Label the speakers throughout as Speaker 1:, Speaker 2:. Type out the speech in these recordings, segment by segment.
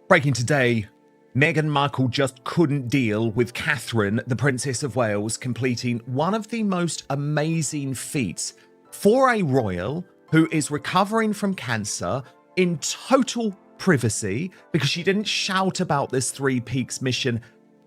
Speaker 1: Breaking today, Meghan Markle just couldn't deal with Catherine, the Princess of Wales, completing one of the most amazing feats for a royal who is recovering from cancer in total privacy, because she didn't shout about this Three Peaks mission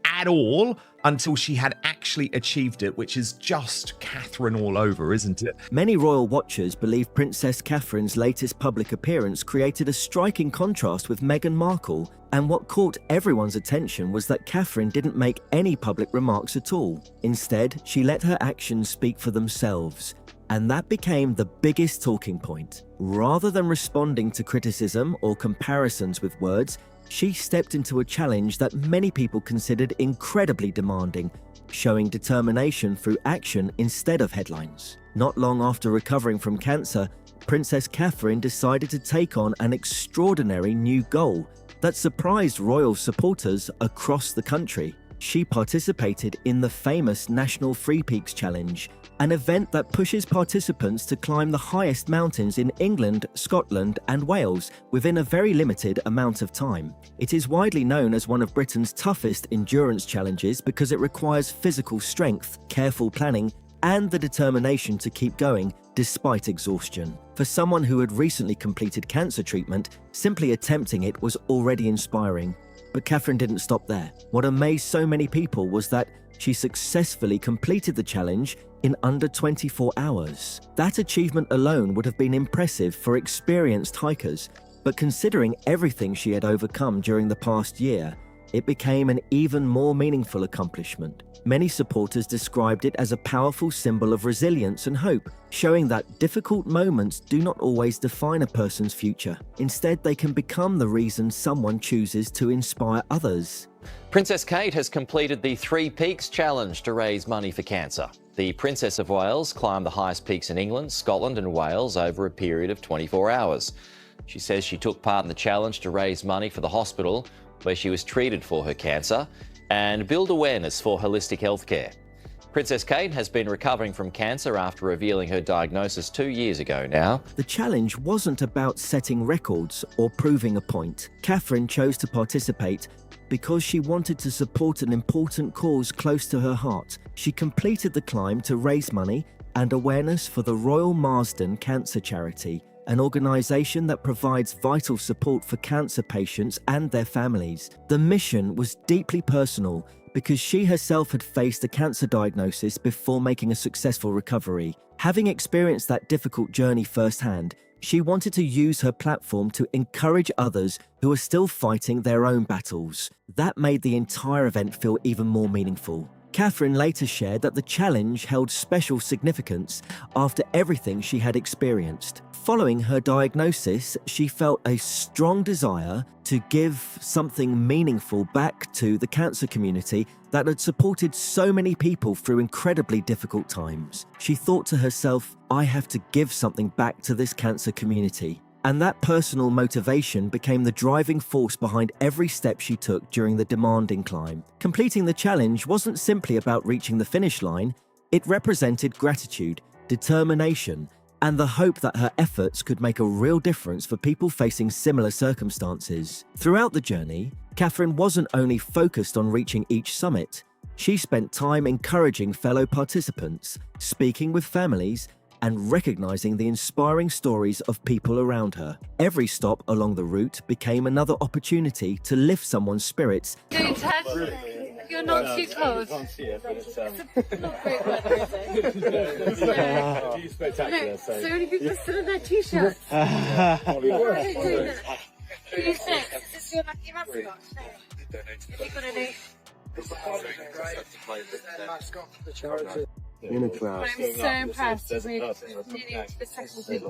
Speaker 1: at all until she had actually achieved it, which is just Catherine all over, isn't it?
Speaker 2: Many royal watchers believe Princess Catherine's latest public appearance created a striking contrast with Meghan Markle, and what caught everyone's attention was that Catherine didn't make any public remarks at all. Instead, she let her actions speak for themselves, and that became the biggest talking point. Rather than responding to criticism or comparisons with words, she stepped into a challenge that many people considered incredibly demanding, showing determination through action instead of headlines. Not long after recovering from cancer, Princess Catherine decided to take on an extraordinary new goal that surprised royal supporters across the country. She participated in the famous National Three Peaks Challenge, an event that pushes participants to climb the highest mountains in England, Scotland, and Wales within a very limited amount of time. It is widely known as one of Britain's toughest endurance challenges because it requires physical strength, careful planning, and the determination to keep going despite exhaustion. For someone who had recently completed cancer treatment, simply attempting it was already inspiring. But Catherine didn't stop there. What amazed so many people was that she successfully completed the challenge in under 24 hours. That achievement alone would have been impressive for experienced hikers, but considering everything she had overcome during the past year, it became an even more meaningful accomplishment. Many supporters described it as a powerful symbol of resilience and hope, showing that difficult moments do not always define a person's future. Instead, they can become the reason someone chooses to inspire others.
Speaker 3: Princess Kate has completed the Three Peaks Challenge to raise money for cancer. The Princess of Wales climbed the highest peaks in England, Scotland and Wales over a period of 24 hours. She says she took part in the challenge to raise money for the hospital where she was treated for her cancer and build awareness for holistic healthcare. Princess Kate has been recovering from cancer after revealing her diagnosis 2 years ago now.
Speaker 2: The challenge wasn't about setting records or proving a point. Catherine chose to participate because she wanted to support an important cause close to her heart. She completed the climb to raise money and awareness for the Royal Marsden Cancer Charity, an organisation that provides vital support for cancer patients and their families. The mission was deeply personal because she herself had faced a cancer diagnosis before making a successful recovery. Having experienced that difficult journey firsthand, she wanted to use her platform to encourage others who are still fighting their own battles. That made the entire event feel even more meaningful. Catherine later shared that the challenge held special significance after everything she had experienced. Following her diagnosis, she felt a strong desire to give something meaningful back to the cancer community that had supported so many people through incredibly difficult times. She thought to herself, I have to give something back to this cancer community. And that personal motivation became the driving force behind every step she took during the demanding climb. Completing the challenge wasn't simply about reaching the finish line, it represented gratitude, determination, and the hope that her efforts could make a real difference for people facing similar circumstances. Throughout the journey, Catherine wasn't only focused on reaching each summit, she spent time encouraging fellow participants, speaking with families, and recognizing the inspiring stories of people around her. Every stop along the route became another opportunity to lift someone's spirits.
Speaker 4: Don't touch me. You're not too close. It's not great weather, is it? No, so many people still in their t-shirts. Why are they doing that? You said, is this your lucky mascot? Have you got any? I'm so impressed. We're nearly into the second week.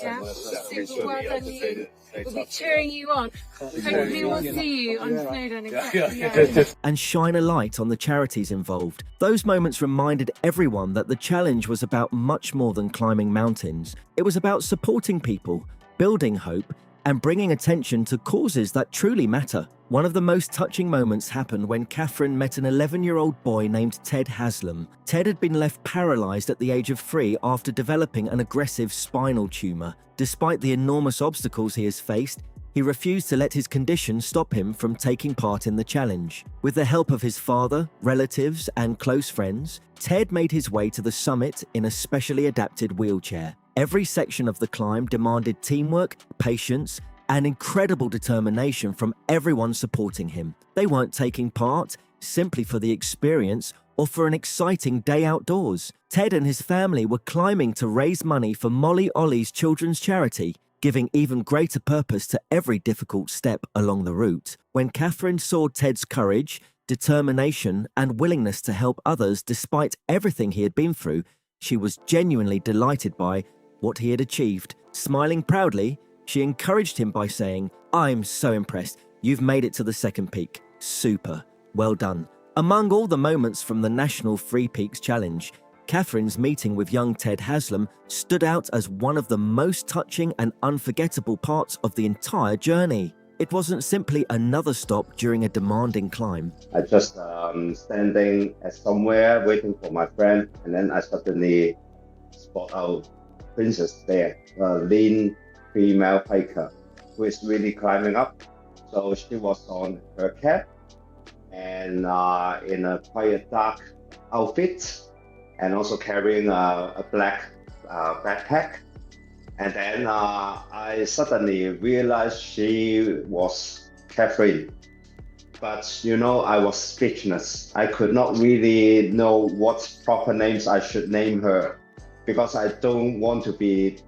Speaker 4: Yeah? Super well done you. We'll be cheering you on. Hopefully we'll see you on Snowdon again.
Speaker 2: And shine a light on the charities involved. Those moments reminded everyone that the challenge was about much more than climbing mountains. It was about supporting people, building hope, and bringing attention to causes that truly matter. One of the most touching moments happened when Catherine met an 11-year-old boy named Ted Haslam. Ted had been left paralyzed at the age of 3 after developing an aggressive spinal tumor. Despite the enormous obstacles he has faced, He refused to let his condition stop him from taking part in the challenge. With the help of his father, relatives, and close friends, Ted made his way to the summit in a specially adapted wheelchair. Every section of the climb demanded teamwork, patience, and incredible determination from everyone supporting him. They weren't taking part simply for the experience or for an exciting day outdoors. Ted and his family were climbing to raise money for Molly Ollie's children's charity, giving even greater purpose to every difficult step along the route. When Catherine saw Ted's courage, determination, and willingness to help others despite everything he had been through, she was genuinely delighted by what he had achieved. Smiling proudly, she encouraged him by saying, "I'm so impressed. You've made it to the second peak. Super. Well done." Among all the moments from the National Three Peaks Challenge, Catherine's meeting with young Ted Haslam stood out as one of the most touching and unforgettable parts of the entire journey. It wasn't simply another stop during a demanding climb.
Speaker 5: I just standing at somewhere waiting for my friend, and then I suddenly spot out Princess there, a lean female hiker who is really climbing up. So she was on her cap and in a quite dark outfit, and also carrying a black backpack. And then I suddenly realized she was Catherine. But I was speechless. I could not really know what proper names I should name her, because I don't want to be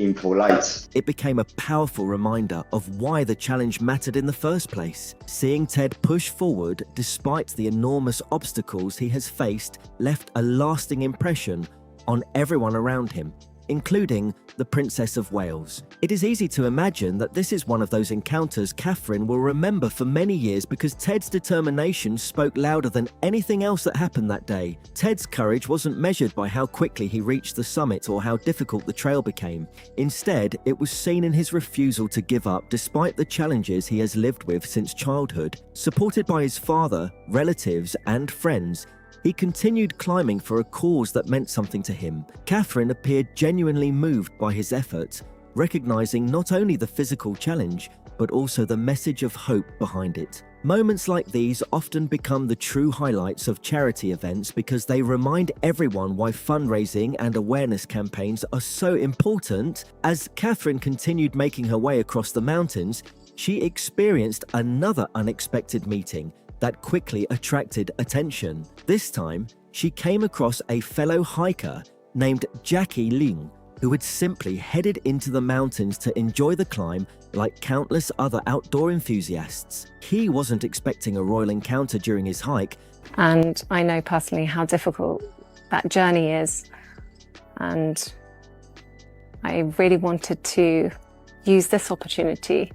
Speaker 5: impolite.
Speaker 2: It became a powerful reminder of why the challenge mattered in the first place. Seeing Ted push forward despite the enormous obstacles he has faced left a lasting impression on everyone around him, including the Princess of Wales. It is easy to imagine that this is one of those encounters Catherine will remember for many years because Ted's determination spoke louder than anything else that happened that day. Ted's courage wasn't measured by how quickly he reached the summit or how difficult the trail became. Instead, it was seen in his refusal to give up despite the challenges he has lived with since childhood. Supported by his father, relatives, and friends, he continued climbing for a cause that meant something to him. Catherine appeared genuinely moved by his efforts, recognizing not only the physical challenge, but also the message of hope behind it. Moments like these often become the true highlights of charity events because they remind everyone why fundraising and awareness campaigns are so important. As Catherine continued making her way across the mountains, she experienced another unexpected meeting that quickly attracted attention. This time, she came across a fellow hiker named Jackie Ling, who had simply headed into the mountains to enjoy the climb like countless other outdoor enthusiasts. He wasn't expecting a royal encounter during his hike.
Speaker 6: And I know personally how difficult that journey is. And I really wanted to use this opportunity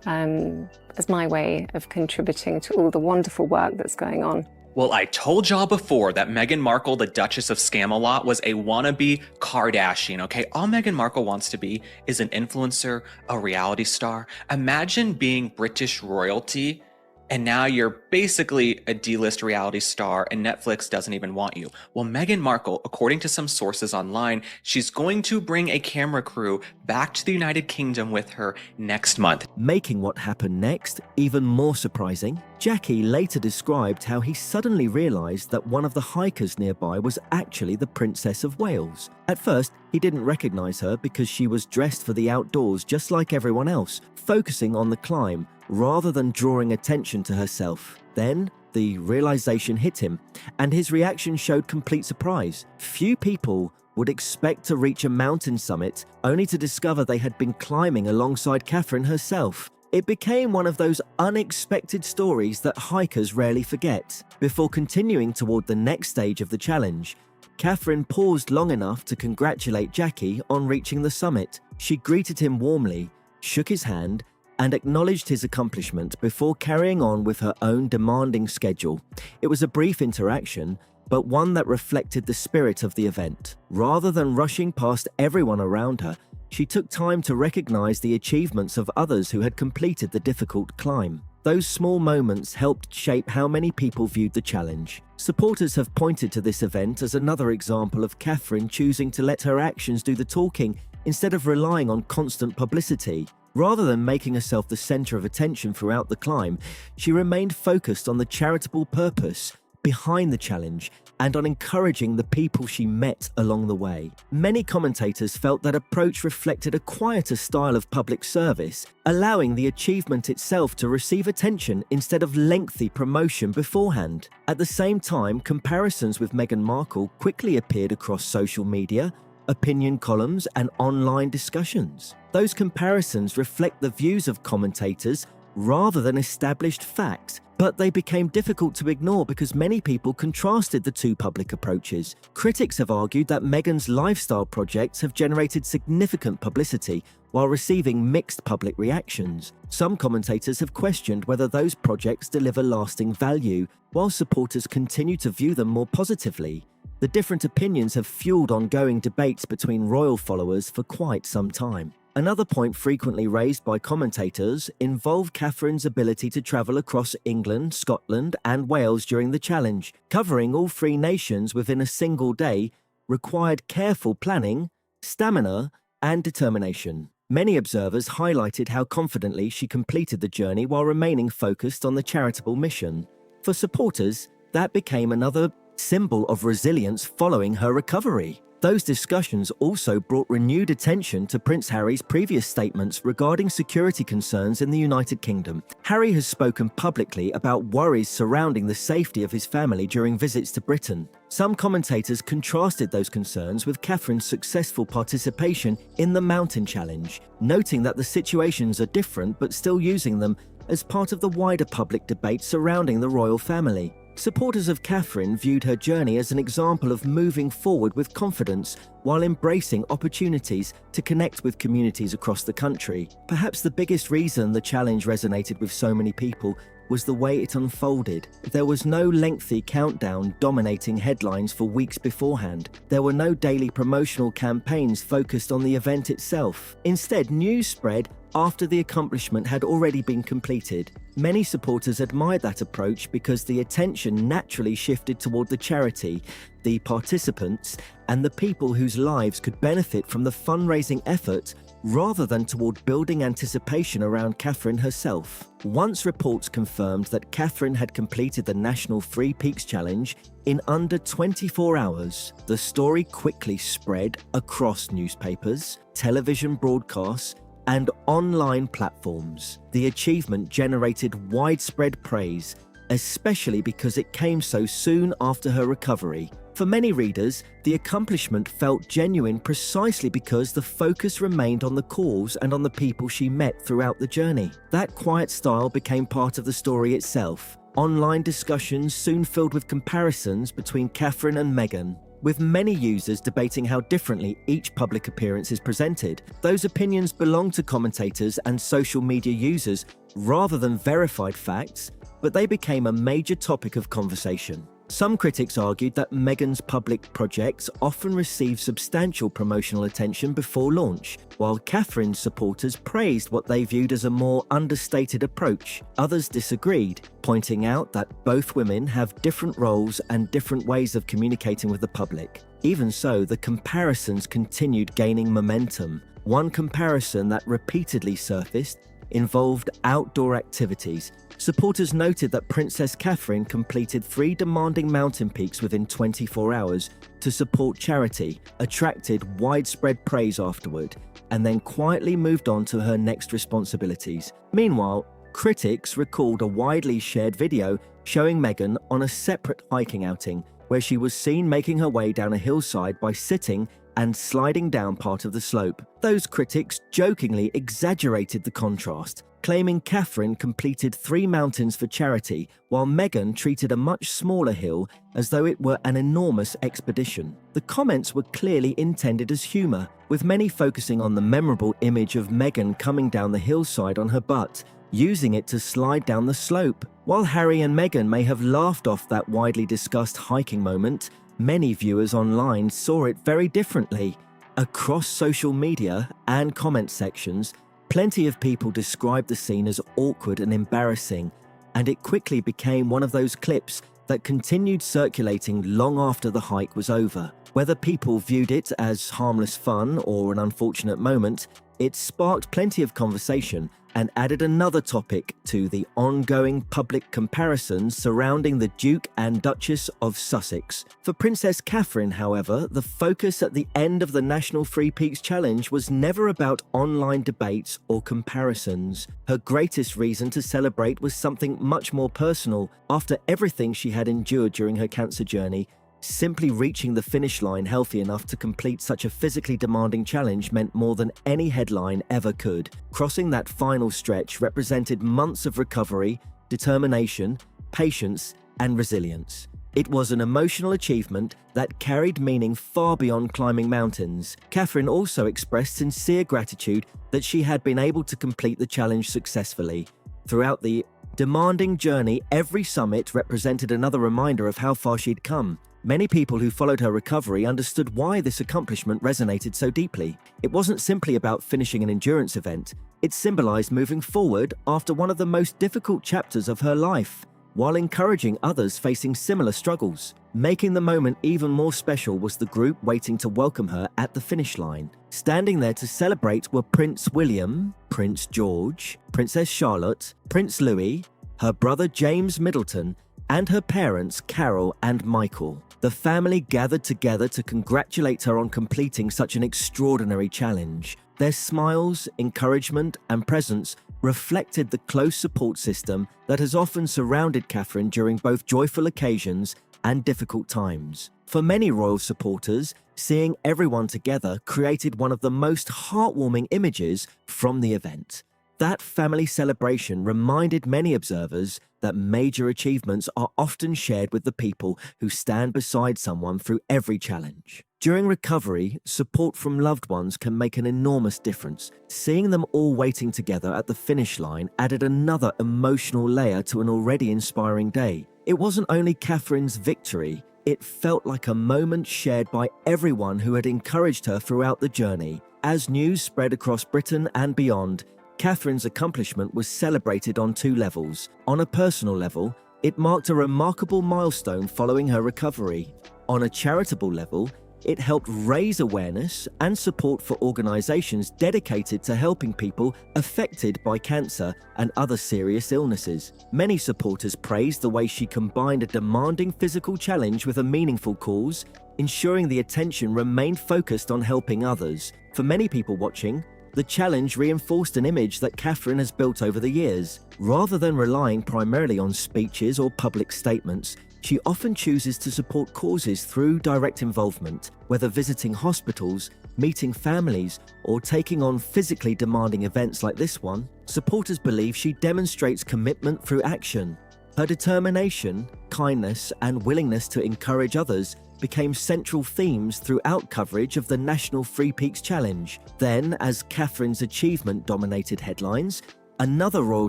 Speaker 6: as my way of contributing to all the wonderful work that's going on.
Speaker 7: Well, I told y'all before that Meghan Markle, the Duchess of Scamalot, was a wannabe Kardashian, okay? All Meghan Markle wants to be is an influencer, a reality star. Imagine being British royalty and now you're basically a D-list reality star and Netflix doesn't even want you. Well, Meghan Markle, according to some sources online, she's going to bring a camera crew back to the United Kingdom with her next month.
Speaker 2: Making what happened next even more surprising, Jackie later described how he suddenly realized that one of the hikers nearby was actually the Princess of Wales. At first, he didn't recognize her because she was dressed for the outdoors just like everyone else, focusing on the climb rather than drawing attention to herself. Then, the realization hit him, and his reaction showed complete surprise. Few people would expect to reach a mountain summit only to discover they had been climbing alongside Catherine herself. It became one of those unexpected stories that hikers rarely forget. Before continuing toward the next stage of the challenge, Catherine paused long enough to congratulate Jackie on reaching the summit. She greeted him warmly, shook his hand, and acknowledged his accomplishment before carrying on with her own demanding schedule. It was a brief interaction, but one that reflected the spirit of the event. Rather than rushing past everyone around her, she took time to recognize the achievements of others who had completed the difficult climb. Those small moments helped shape how many people viewed the challenge. Supporters have pointed to this event as another example of Catherine choosing to let her actions do the talking instead of relying on constant publicity. Rather than making herself the center of attention throughout the climb, she remained focused on the charitable purpose behind the challenge and on encouraging the people she met along the way. Many commentators felt that approach reflected a quieter style of public service, allowing the achievement itself to receive attention instead of lengthy promotion beforehand. At the same time, comparisons with Meghan Markle quickly appeared across social media, opinion columns, and online discussions. Those comparisons reflect the views of commentators rather than established facts, but they became difficult to ignore because many people contrasted the two public approaches. Critics have argued that Meghan's lifestyle projects have generated significant publicity while receiving mixed public reactions. Some commentators have questioned whether those projects deliver lasting value, while supporters continue to view them more positively. The different opinions have fueled ongoing debates between royal followers for quite some time. Another point frequently raised by commentators involved Catherine's ability to travel across England, Scotland, and Wales during the challenge. Covering all three nations within a single day required careful planning, stamina, and determination. Many observers highlighted how confidently she completed the journey while remaining focused on the charitable mission. For supporters, that became another symbol of resilience following her recovery. Those discussions also brought renewed attention to Prince Harry's previous statements regarding security concerns in the United Kingdom. Harry has spoken publicly about worries surrounding the safety of his family during visits to Britain. Some commentators contrasted those concerns with Catherine's successful participation in the Mountain Challenge, noting that the situations are different but still using them as part of the wider public debate surrounding the royal family. Supporters of Catherine viewed her journey as an example of moving forward with confidence while embracing opportunities to connect with communities across the country. Perhaps the biggest reason the challenge resonated with so many people was the way it unfolded. There was no lengthy countdown dominating headlines for weeks beforehand. There were no daily promotional campaigns focused on the event itself. Instead, news spread after the accomplishment had already been completed. Many supporters admired that approach because the attention naturally shifted toward the charity, the participants, and the people whose lives could benefit from the fundraising effort rather than toward building anticipation around Catherine herself. Once reports confirmed that Catherine had completed the National Three Peaks Challenge in under 24 hours, the story quickly spread across newspapers, television broadcasts, and online platforms. The achievement generated widespread praise, especially because it came so soon after her recovery. For many readers, the accomplishment felt genuine precisely because the focus remained on the cause and on the people she met throughout the journey. That quiet style became part of the story itself. Online discussions soon filled with comparisons between Catherine and Meghan, with many users debating how differently each public appearance is presented. Those opinions belong to commentators and social media users rather than verified facts, but they became a major topic of conversation. Some critics argued that Meghan's public projects often receive substantial promotional attention before launch, while Catherine's supporters praised what they viewed as a more understated approach. Others disagreed, pointing out that both women have different roles and different ways of communicating with the public. Even so, the comparisons continued gaining momentum. One comparison that repeatedly surfaced involved outdoor activities. Supporters noted that Princess Catherine completed 3 demanding mountain peaks within 24 hours to support charity, attracted widespread praise afterward, and then quietly moved on to her next responsibilities. Meanwhile, critics recalled a widely shared video showing Meghan on a separate hiking outing, where she was seen making her way down a hillside by sitting and sliding down part of the slope. Those critics jokingly exaggerated the contrast, claiming Catherine completed 3 mountains for charity, while Meghan treated a much smaller hill as though it were an enormous expedition. The comments were clearly intended as humour, with many focusing on the memorable image of Meghan coming down the hillside on her butt, using it to slide down the slope. While Harry and Meghan may have laughed off that widely discussed hiking moment, many viewers online saw it very differently. Across social media and comment sections, plenty of people described the scene as awkward and embarrassing, and it quickly became one of those clips that continued circulating long after the hike was over. Whether people viewed it as harmless fun or an unfortunate moment, It sparked plenty of conversation and added another topic to the ongoing public comparisons surrounding the Duke and Duchess of Sussex. For Princess Catherine, however, the focus at the end of the National Free Peaks Challenge was never about online debates or comparisons. Her greatest reason to celebrate was something much more personal. After everything she had endured during her cancer journey, simply reaching the finish line healthy enough to complete such a physically demanding challenge meant more than any headline ever could. Crossing that final stretch represented months of recovery, determination, patience, and resilience. It was an emotional achievement that carried meaning far beyond climbing mountains. Catherine also expressed sincere gratitude that she had been able to complete the challenge successfully. Throughout the demanding journey, every summit represented another reminder of how far she'd come. Many people who followed her recovery understood why this accomplishment resonated so deeply. It wasn't simply about finishing an endurance event. It symbolized moving forward after one of the most difficult chapters of her life, while encouraging others facing similar struggles. Making the moment even more special was the group waiting to welcome her at the finish line. Standing there to celebrate were Prince William, Prince George, Princess Charlotte, Prince Louis, her brother James Middleton, and her parents Carol and Michael. The family gathered together to congratulate her on completing such an extraordinary challenge. Their smiles, encouragement, and presence reflected the close support system that has often surrounded Catherine during both joyful occasions and difficult times. For many royal supporters, seeing everyone together created one of the most heartwarming images from the event. That family celebration reminded many observers that major achievements are often shared with the people who stand beside someone through every challenge. During recovery, support from loved ones can make an enormous difference. Seeing them all waiting together at the finish line added another emotional layer to an already inspiring day. It wasn't only Catherine's victory, it felt like a moment shared by everyone who had encouraged her throughout the journey. As news spread across Britain and beyond, Catherine's accomplishment was celebrated on two levels. On a personal level, it marked a remarkable milestone following her recovery. On a charitable level, it helped raise awareness and support for organizations dedicated to helping people affected by cancer and other serious illnesses. Many supporters praised the way she combined a demanding physical challenge with a meaningful cause, ensuring the attention remained focused on helping others. For many people watching, the challenge reinforced an image that Catherine has built over the years. Rather than relying primarily on speeches or public statements, she often chooses to support causes through direct involvement, whether visiting hospitals, meeting families, or taking on physically demanding events like this one. Supporters believe she demonstrates commitment through action. Her determination, kindness, and willingness to encourage others became central themes throughout coverage of the National Free Peaks Challenge. Then, as Catherine's achievement dominated headlines, another royal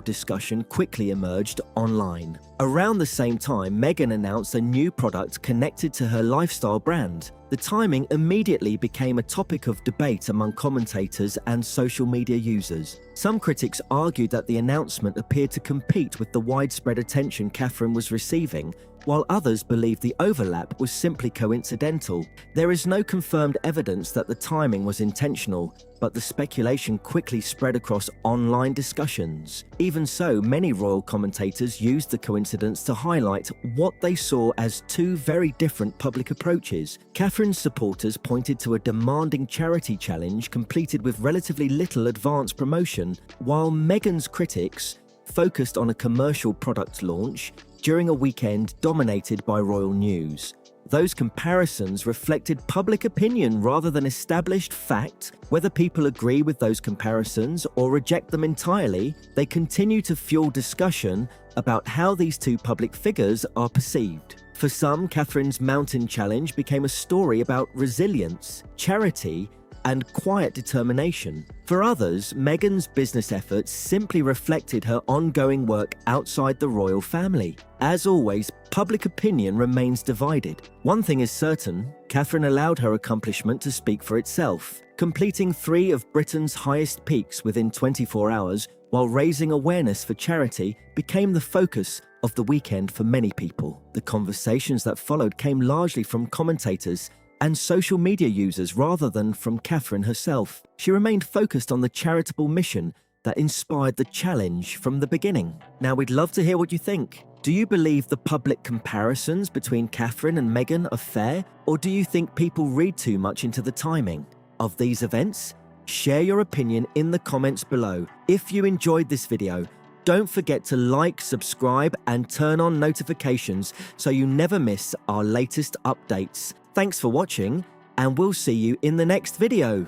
Speaker 2: discussion quickly emerged online. Around the same time, Meghan announced a new product connected to her lifestyle brand. The timing immediately became a topic of debate among commentators and social media users. Some critics argued that the announcement appeared to compete with the widespread attention Catherine was receiving, while others believed the overlap was simply coincidental. There is no confirmed evidence that the timing was intentional, but the speculation quickly spread across online discussions. Even so, many royal commentators used the coincidence to highlight what they saw as two very different public approaches. Catherine's supporters pointed to a demanding charity challenge completed with relatively little advance promotion, while Meghan's critics focused on a commercial product launch during a weekend dominated by royal news. Those comparisons reflected public opinion rather than established fact. Whether people agree with those comparisons or reject them entirely, they continue to fuel discussion about how these two public figures are perceived. For some, Catherine's mountain challenge became a story about resilience, charity, and quiet determination. For others, Meghan's business efforts simply reflected her ongoing work outside the royal family. As always, public opinion remains divided. One thing is certain, Catherine allowed her accomplishment to speak for itself. Completing 3 of Britain's highest peaks within 24 hours while raising awareness for charity became the focus of the weekend for many people. The conversations that followed came largely from commentators and social media users rather than from Catherine herself. She remained focused on the charitable mission that inspired the challenge from the beginning. Now, we'd love to hear what you think. Do you believe the public comparisons between Catherine and Meghan are fair, or do you think people read too much into the timing of these events? Share your opinion in the comments below. If you enjoyed this video, don't forget to like, subscribe, and turn on notifications so you never miss our latest updates. Thanks for watching, and we'll see you in the next video.